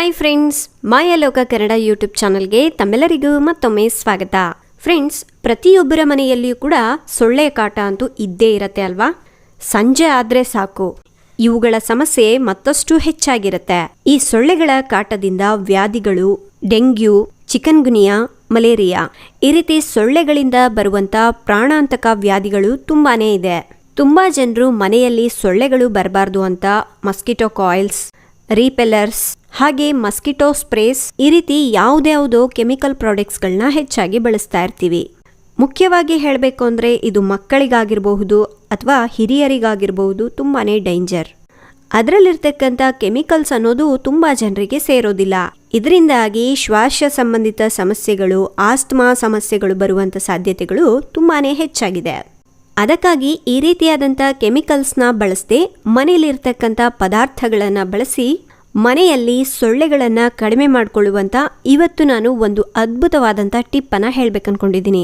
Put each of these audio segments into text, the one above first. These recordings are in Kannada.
ಹಾಯ್ ಫ್ರೆಂಡ್ಸ್, ಮಾಯಾ ಲೋಕ ಕನ್ನಡ ಯೂಟ್ಯೂಬ್ ಚಾನಲ್ಗೆ ತಮ್ಮೆಲ್ಲರಿಗೂ ಮತ್ತೊಮ್ಮೆ ಸ್ವಾಗತ. ಫ್ರೆಂಡ್ಸ್, ಪ್ರತಿಯೊಬ್ಬರ ಮನೆಯಲ್ಲಿಯೂ ಕೂಡ ಸೊಳ್ಳೆ ಕಾಟ ಅಂತೂ ಇದ್ದೇ ಇರತ್ತೆ ಅಲ್ವಾ? ಸಂಜೆ ಆದರೆ ಸಾಕು, ಇವುಗಳ ಸಮಸ್ಯೆ ಮತ್ತಷ್ಟು ಹೆಚ್ಚಾಗಿರುತ್ತೆ. ಈ ಸೊಳ್ಳೆಗಳ ಕಾಟದಿಂದ ವ್ಯಾಧಿಗಳು, ಡೆಂಗ್ಯೂ, ಚಿಕನ್ ಗುನಿಯಾ, ಮಲೇರಿಯಾ ಈ ರೀತಿ ಸೊಳ್ಳೆಗಳಿಂದ ಬರುವಂತ ಪ್ರಾಣಾಂತಕ ವ್ಯಾಧಿಗಳು ತುಂಬಾನೇ ಇದೆ. ತುಂಬಾ ಜನರು ಮನೆಯಲ್ಲಿ ಸೊಳ್ಳೆಗಳು ಬರಬಾರ್ದು ಅಂತ ಮಸ್ಕಿಟೋ ಕಾಯಿಲ್ಸ್, ರೀಪೆಲ್ಲರ್ಸ್ ಹಾಗೆ ಮಸ್ಕಿಟೋ ಸ್ಪ್ರೇಸ್ ಈ ರೀತಿ ಯಾವುದ್ಯಾವುದೋ ಕೆಮಿಕಲ್ ಪ್ರಾಡಕ್ಟ್ಸ್ಗಳನ್ನ ಹೆಚ್ಚಾಗಿ ಬಳಸ್ತಾ ಇರ್ತೀವಿ. ಮುಖ್ಯವಾಗಿ ಹೇಳಬೇಕು ಅಂದರೆ ಇದು ಮಕ್ಕಳಿಗಾಗಿರಬಹುದು ಅಥವಾ ಹಿರಿಯರಿಗಾಗಿರಬಹುದು ತುಂಬಾನೇ ಡೇಂಜರ್. ಅದರಲ್ಲಿರ್ತಕ್ಕಂಥ ಕೆಮಿಕಲ್ಸ್ ಅನ್ನೋದು ತುಂಬ ಜನರಿಗೆ ಸೇರೋದಿಲ್ಲ. ಇದರಿಂದಾಗಿ ಶ್ವಾಸ ಸಂಬಂಧಿತ ಸಮಸ್ಯೆಗಳು, ಆಸ್ತಮಾ ಸಮಸ್ಯೆಗಳು ಬರುವಂಥ ಸಾಧ್ಯತೆಗಳು ತುಂಬಾನೇ ಹೆಚ್ಚಾಗಿದೆ. ಅದಕ್ಕಾಗಿ ಈ ರೀತಿಯಾದಂಥ ಕೆಮಿಕಲ್ಸ್ನ ಬಳಸದೆ ಮನೆಯಲ್ಲಿರ್ತಕ್ಕಂಥ ಪದಾರ್ಥಗಳನ್ನು ಬಳಸಿ ಮನೆಯಲ್ಲಿ ಸೊಳ್ಳೆಗಳನ್ನು ಕಡಿಮೆ ಮಾಡಿಕೊಳ್ಳುವಂಥ ಇವತ್ತು ನಾನು ಒಂದು ಅದ್ಭುತವಾದಂಥ ಟಿಪ್ಪನ್ನು ಹೇಳಬೇಕನ್ಕೊಂಡಿದ್ದೀನಿ.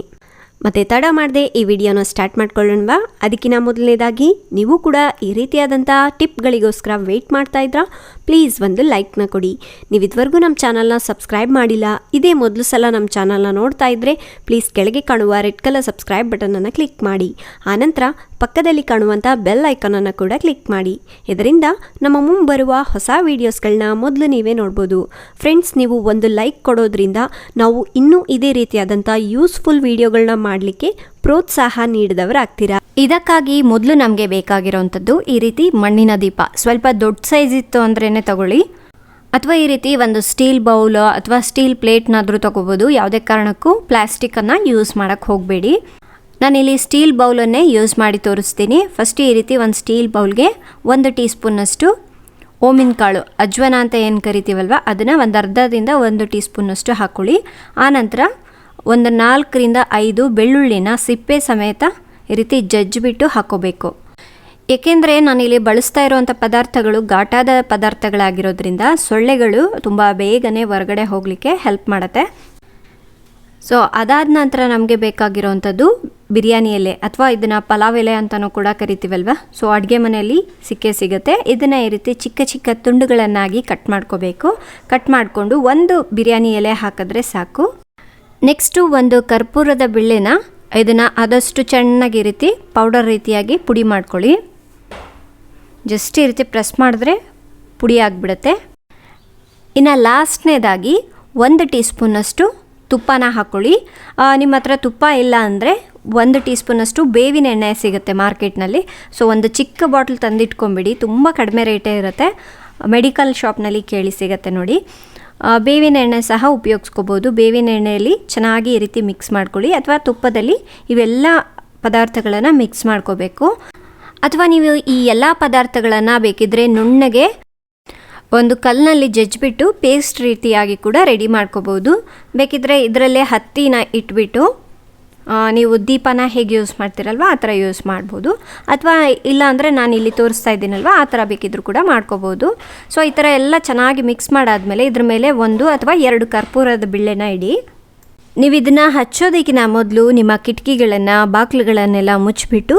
ಮತ್ತು ತಡ ಮಾಡದೆ ಈ ವಿಡಿಯೋನ ಸ್ಟಾರ್ಟ್ ಮಾಡ್ಕೊಳ್ಳೋಣವಾ? ಅದಕ್ಕಿಂತ ಮೊದಲನೇದಾಗಿ ನೀವು ಕೂಡ ಈ ರೀತಿಯಾದಂಥ ಟಿಪ್ಗಳಿಗೋಸ್ಕರ ವೆಯ್ಟ್ ಮಾಡ್ತಾ ಇದ್ರಾ? ಪ್ಲೀಸ್ ಒಂದು ಲೈಕ್ನ ಕೊಡಿ. ನೀವು ಇದುವರೆಗೂ ನಮ್ಮ ಚಾನಲ್ನ ಸಬ್ಸ್ಕ್ರೈಬ್ ಮಾಡಿಲ್ಲ, ಇದೇ ಮೊದಲು ಸಲ ನಮ್ಮ ಚಾನಲ್ನ ನೋಡ್ತಾ ಇದ್ದರೆ ಪ್ಲೀಸ್ ಕೆಳಗೆ ಕಾಣುವ ರೆಡ್ ಕಲರ್ ಸಬ್ಸ್ಕ್ರೈಬ್ ಬಟನನ್ನು ಕ್ಲಿಕ್ ಮಾಡಿ. ಆನಂತರ ಪಕ್ಕದಲ್ಲಿ ಕಾಣುವಂಥ ಬೆಲ್ ಐಕಾನನ್ನು ಕೂಡ ಕ್ಲಿಕ್ ಮಾಡಿ. ಇದರಿಂದ ನಮ್ಮ ಮುಂಬರುವ ಹೊಸ ವೀಡಿಯೋಸ್ಗಳನ್ನ ಮೊದಲು ನೀವೇ ನೋಡ್ಬೋದು. ಫ್ರೆಂಡ್ಸ್, ನೀವು ಒಂದು ಲೈಕ್ ಕೊಡೋದ್ರಿಂದ ನಾವು ಇನ್ನೂ ಇದೇ ರೀತಿಯಾದಂಥ ಯೂಸ್ಫುಲ್ ವಿಡಿಯೋಗಳನ್ನ ಮಾಡಲಿಕ್ಕೆ ಪ್ರೋತ್ಸಾಹ ನೀಡಿದವರಾಗ್ತೀರಾ. ಇದಕ್ಕಾಗಿ ಮೊದಲು ನಮಗೆ ಬೇಕಾಗಿರೋವಂಥದ್ದು ಈ ರೀತಿ ಮಣ್ಣಿನ ದೀಪ. ಸ್ವಲ್ಪ ದೊಡ್ಡ ಸೈಜ್ ಇತ್ತು ಅಂದ್ರೇ ತಗೊಳ್ಳಿ, ಅಥವಾ ಈ ರೀತಿ ಒಂದು ಸ್ಟೀಲ್ ಬೌಲ್ ಅಥವಾ ಸ್ಟೀಲ್ ಪ್ಲೇಟ್ನಾದರೂ ತಗೋಬೋದು. ಯಾವುದೇ ಕಾರಣಕ್ಕೂ ಪ್ಲಾಸ್ಟಿಕ್ಕನ್ನು ಯೂಸ್ ಮಾಡೋಕ್ಕೆ ಹೋಗಬೇಡಿ. ನಾನಿಲ್ಲಿ ಸ್ಟೀಲ್ ಬೌಲನ್ನೇ ಯೂಸ್ ಮಾಡಿ ತೋರಿಸ್ತೀನಿ. ಫಸ್ಟ್ ಈ ರೀತಿ ಒಂದು ಸ್ಟೀಲ್ ಬೌಲ್ಗೆ 1 ಟೀ ಸ್ಪೂನ್ನಷ್ಟು ಓಮಿನ ಕಾಳು, ಅಜ್ವನ ಅಂತ ಏನು ಕರಿತೀವಲ್ವ, ಅದನ್ನು ಒಂದು ಅರ್ಧದಿಂದ 1 ಟೀ ಸ್ಪೂನ್ನಷ್ಟು ಹಾಕ್ಕೊಳ್ಳಿ. ಆನಂತರ ಒಂದು 4ರಿಂದ 5 ಬೆಳ್ಳುಳ್ಳಿನ ಸಿಪ್ಪೆ ಸಮೇತ ಈ ರೀತಿ ಜಜ್ಜಿಬಿಟ್ಟು ಹಾಕ್ಕೋಬೇಕು. ಏಕೆಂದರೆ ನಾನಿಲ್ಲಿ ಬಳಸ್ತಾ ಇರೋವಂಥ ಪದಾರ್ಥಗಳು ಘಾಟಾದ ಪದಾರ್ಥಗಳಾಗಿರೋದ್ರಿಂದ ಸೊಳ್ಳೆಗಳು ತುಂಬ ಬೇಗನೆ ಹೊರಗಡೆ ಹೋಗಲಿಕ್ಕೆ ಹೆಲ್ಪ್ ಮಾಡುತ್ತೆ. ಸೊ ಅದಾದ ನಂತರ ನಮಗೆ ಬೇಕಾಗಿರೋವಂಥದ್ದು ಬಿರಿಯಾನಿ ಎಲೆ, ಅಥವಾ ಇದನ್ನು ಪಲಾವ್ ಎಲೆ ಅಂತಲೂ ಕೂಡ ಕರಿತೀವಲ್ವ. ಸೊ ಅಡುಗೆ ಮನೆಯಲ್ಲಿ ಸಿಗುತ್ತೆ. ಇದನ್ನು ಈ ರೀತಿ ಚಿಕ್ಕ ಚಿಕ್ಕ ತುಂಡುಗಳನ್ನಾಗಿ ಕಟ್ ಮಾಡ್ಕೋಬೇಕು. ಕಟ್ ಮಾಡಿಕೊಂಡು ಒಂದು ಬಿರಿಯಾನಿ ಎಲೆ ಹಾಕಿದ್ರೆ ಸಾಕು. ನೆಕ್ಸ್ಟು ಒಂದು ಕರ್ಪೂರದ ಬಿಳ್ಳೆನ, ಇದನ್ನು ಆದಷ್ಟು ಚೆನ್ನಾಗಿ ರೀತಿ ಪೌಡರ್ ರೀತಿಯಾಗಿ ಪುಡಿ ಮಾಡ್ಕೊಳ್ಳಿ. ಜಸ್ಟ್ ಈ ರೀತಿ ಪ್ರೆಸ್ ಮಾಡಿದ್ರೆ ಪುಡಿ ಆಗಿಬಿಡುತ್ತೆ. ಇನ್ನು ಲಾಸ್ಟ್ನೇದಾಗಿ 1 ಟೀ ಸ್ಪೂನ್ನಷ್ಟು ತುಪ್ಪನ ಹಾಕ್ಕೊಳ್ಳಿ. ನಿಮ್ಮ ಹತ್ರ ತುಪ್ಪ ಇಲ್ಲ ಅಂದರೆ 1 ಟೀ ಸ್ಪೂನಷ್ಟು ಬೇವಿನ ಎಣ್ಣೆ ಸಿಗುತ್ತೆ ಮಾರ್ಕೆಟ್ನಲ್ಲಿ. ಸೊ ಒಂದು ಚಿಕ್ಕ ಬಾಟ್ಲ್ ತಂದಿಟ್ಕೊಂಬಿಡಿ, ತುಂಬ ಕಡಿಮೆ ರೇಟೇ ಇರುತ್ತೆ. ಮೆಡಿಕಲ್ ಶಾಪ್ನಲ್ಲಿ ಕೇಳಿ ಸಿಗುತ್ತೆ ನೋಡಿ. ಬೇವಿನ ಎಣ್ಣೆ ಸಹ ಉಪಯೋಗಿಸ್ಕೋಬೋದು. ಬೇವಿನ ಎಣ್ಣೆಯಲ್ಲಿ ಚೆನ್ನಾಗಿ ಈ ರೀತಿ ಮಿಕ್ಸ್ ಮಾಡ್ಕೊಳ್ಳಿ, ಅಥವಾ ತುಪ್ಪದಲ್ಲಿ ಇವೆಲ್ಲ ಪದಾರ್ಥಗಳನ್ನು ಮಿಕ್ಸ್ ಮಾಡ್ಕೋಬೇಕು. ಅಥವಾ ನೀವು ಈ ಎಲ್ಲ ಪದಾರ್ಥಗಳನ್ನು ಬೇಕಿದ್ದರೆ ನುಣ್ಣಗೆ ಒಂದು ಕಲ್ಲಿನಲ್ಲಿ ಜಜ್ಜಿಬಿಟ್ಟು ಪೇಸ್ಟ್ ರೀತಿಯಾಗಿ ಕೂಡ ರೆಡಿ ಮಾಡ್ಕೋಬೋದು. ಬೇಕಿದ್ದರೆ ಇದರಲ್ಲೇ ಹತ್ತಿನ ಇಟ್ಬಿಟ್ಟು ನೀವು ದೀಪನ ಹೇಗೆ ಯೂಸ್ ಮಾಡ್ತೀರಲ್ವ ಆ ಥರ ಯೂಸ್ ಮಾಡ್ಬೋದು. ಅಥವಾ ಇಲ್ಲ ಅಂದರೆ ನಾನು ಇಲ್ಲಿ ತೋರಿಸ್ತಾ ಇದ್ದೀನಲ್ವ ಆ ಥರ ಬೇಕಿದ್ರೂ ಕೂಡ ಮಾಡ್ಕೋಬೋದು. ಸೊ ಈ ಥರ ಎಲ್ಲ ಚೆನ್ನಾಗಿ ಮಿಕ್ಸ್ ಮಾಡಾದಮೇಲೆ ಇದ್ರ ಮೇಲೆ 1 ಅಥವಾ 2 ಕರ್ಪೂರದ ಬಿಳ್ಳೆನ ಇಡಿ. ನೀವು ಇದನ್ನು ಹಚ್ಚೋದಕ್ಕಿಂತ ಮೊದಲು ನಿಮ್ಮ ಕಿಟಕಿಗಳನ್ನು, ಬಾಗಿಲುಗಳನ್ನೆಲ್ಲ ಮುಚ್ಚಿಬಿಟ್ಟು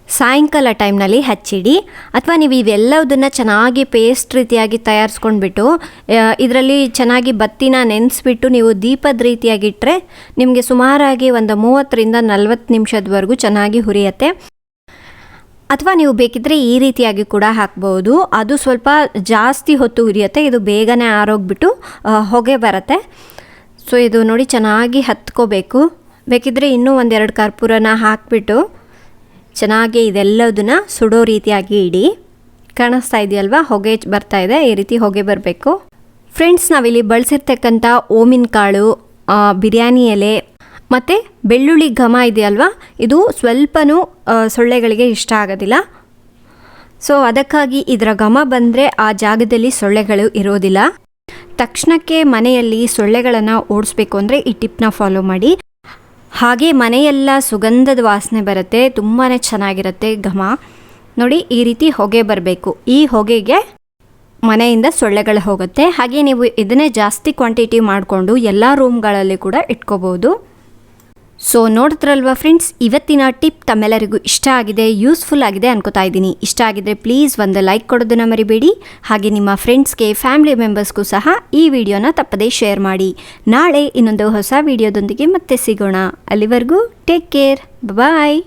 ಸಾಯಂಕಾಲ ಟೈಮ್ನಲ್ಲಿ ಹಚ್ಚಿಡಿ. ಅಥವಾ ನೀವು ಇವೆಲ್ಲದನ್ನು ಚೆನ್ನಾಗಿ ಪೇಸ್ಟ್ ರೀತಿಯಾಗಿ ತಯಾರಿಸ್ಕೊಂಡ್ಬಿಟ್ಟು ಇದರಲ್ಲಿ ಚೆನ್ನಾಗಿ ಬತ್ತಿನ ನೆನೆಸ್ಬಿಟ್ಟು ನೀವು ದೀಪದ ರೀತಿಯಾಗಿಟ್ಟರೆ ನಿಮಗೆ ಸುಮಾರಾಗಿ ಒಂದು 30ರಿಂದ 40 ನಿಮಿಷದವರೆಗೂ ಚೆನ್ನಾಗಿ ಹುರಿಯುತ್ತೆ. ಅಥವಾ ನೀವು ಬೇಕಿದ್ದರೆ ಈ ರೀತಿಯಾಗಿ ಕೂಡ ಹಾಕ್ಬೋದು. ಅದು ಸ್ವಲ್ಪ ಜಾಸ್ತಿ ಹೊತ್ತು ಹುರಿಯುತ್ತೆ, ಇದು ಬೇಗನೆ ಆರೋಗ್ಬಿಟ್ಟು ಹೊಗೆ ಬರುತ್ತೆ. ಸೊ ಇದು ನೋಡಿ ಚೆನ್ನಾಗಿ ಹತ್ಕೋಬೇಕು. ಬೇಕಿದ್ದರೆ ಇನ್ನೂ 1-2 ಕರ್ಪೂರನ ಹಾಕಿಬಿಟ್ಟು ಚೆನ್ನಾಗಿ ಇದೆಲ್ಲದನ್ನ ಸುಡೋ ರೀತಿಯಾಗಿ ಇಡಿ. ಕಾಣಿಸ್ತಾ ಇದೆಯಲ್ವಾ, ಹೊಗೆ ಬರ್ತಾ ಇದೆ, ಈ ರೀತಿ ಹೊಗೆ ಬರಬೇಕು. ಫ್ರೆಂಡ್ಸ್, ನಾವಿಲ್ಲಿ ಬಳಸಿರ್ತಕ್ಕಂಥ ಓಮಿನ ಕಾಳು, ಬಿರಿಯಾನಿ ಎಲೆ ಮತ್ತು ಬೆಳ್ಳುಳ್ಳಿ ಘಮ ಇದೆಯಲ್ವಾ, ಇದು ಸ್ವಲ್ಪನೂ ಸೊಳ್ಳೆಗಳಿಗೆ ಇಷ್ಟ ಆಗೋದಿಲ್ಲ. ಸೊ ಅದಕ್ಕಾಗಿ ಇದರ ಘಮ ಬಂದರೆ ಆ ಜಾಗದಲ್ಲಿ ಸೊಳ್ಳೆಗಳು ಇರೋದಿಲ್ಲ. ತಕ್ಷಣಕ್ಕೆ ಮನೆಯಲ್ಲಿ ಸೊಳ್ಳೆಗಳನ್ನು ಓಡಿಸ್ಬೇಕು ಅಂದರೆ ಈ ಟಿಪ್ನ ಫಾಲೋ ಮಾಡಿ. ಹಾಗೆ ಮನೆಯೆಲ್ಲ ಸುಗಂಧದ ವಾಸನೆ ಬರುತ್ತೆ, ತುಂಬಾ ಚೆನ್ನಾಗಿರುತ್ತೆ ಘಮ. ನೋಡಿ ಈ ರೀತಿ ಹೊಗೆ ಬರಬೇಕು. ಈ ಹೊಗೆಗೆ ಮನೆಯಿಂದ ಸೊಳ್ಳೆಗಳು ಹೋಗುತ್ತೆ. ಹಾಗೆ ನೀವು ಇದನ್ನೇ ಜಾಸ್ತಿ ಕ್ವಾಂಟಿಟಿ ಮಾಡಿಕೊಂಡು ಎಲ್ಲ ರೂಮ್ಗಳಲ್ಲಿ ಕೂಡ ಇಟ್ಕೋಬೋದು. ಸೊ ನೋಡಿದ್ರಲ್ವಾ ಫ್ರೆಂಡ್ಸ್, ಇವತ್ತಿನ ಟಿಪ್ ತಮ್ಮೆಲ್ಲರಿಗೂ ಇಷ್ಟ ಆಗಿದೆ, ಯೂಸ್ಫುಲ್ ಆಗಿದೆ ಅನ್ಕೋತಾ ಇದ್ದೀನಿ. ಇಷ್ಟ ಆಗಿದ್ರೆ ಪ್ಲೀಸ್ ಒಂದು ಲೈಕ್ ಕೊಡೋದನ್ನ ಮರಿಬೇಡಿ. ಹಾಗೆ ನಿಮ್ಮ ಫ್ರೆಂಡ್ಸ್ಗೆ, ಫ್ಯಾಮಿಲಿ ಮೆಂಬರ್ಸ್ಗೂ ಸಹ ಈ ವಿಡಿಯೋನ ತಪ್ಪದೇ ಶೇರ್ ಮಾಡಿ. ನಾಳೆ ಇನ್ನೊಂದು ಹೊಸ ವಿಡಿಯೋದೊಂದಿಗೆ ಮತ್ತೆ ಸಿಗೋಣ. ಅಲ್ಲಿವರೆಗೂ ಟೇಕ್ ಕೇರ್, ಬಾಯ್.